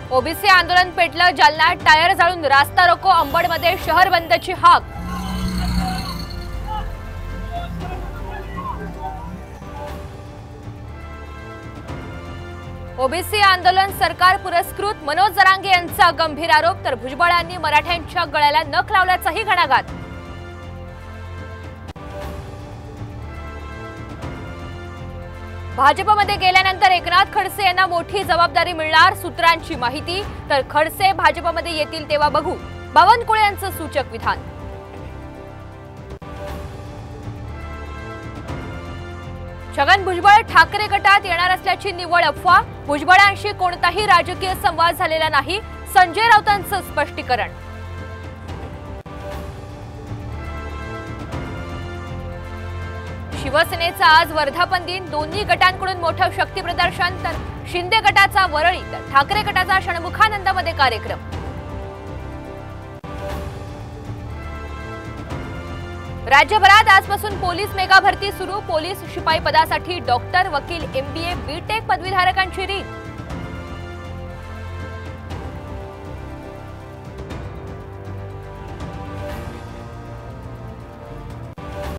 OBC आंदोलन पेटलं जालन्यात tyre जाळून रास्ता रोको अंबडमध्ये शहर बंदची हाक। ओबीसी आंदोलन सरकार पुरस्कृत मनोज जरांगे यांचा गंभीर आरोप तर भुजबळांनी मराठ्यांच्या गळ्याला नख लावल्याचाही घणाघात। भाजपमध्ये गेल्यानंतर एकनाथ खडसे यांना मोठी जबाबदारी मिळणार सूत्रांची माहिती तर खडसे भाजपमध्ये येतील तेव्हा बघू बावनकुळे यांचं सूचक विधान। छगन भुजबळ ठाकरे गटात येणार असल्याची निव्वळ अफवा भुजबळांशी कोणताही राजकीय संवाद झालेला नाही संजय राऊतांचं स्पष्टीकरण। शिवसेनेचा आज वर्धापन दिन दोन्ही गटांकडून मोठं शक्ती प्रदर्शन तर शिंदे गटाचा वरळी तर ठाकरे गटाचा षण्मुखानंदमध्ये कार्यक्रम। राज्यभरात आजपासून पोलीस मेगा भरती सुरू पोलीस शिपाई पदासाठी डॉक्टर वकील MBA BTech पदवीधारकांची रीत।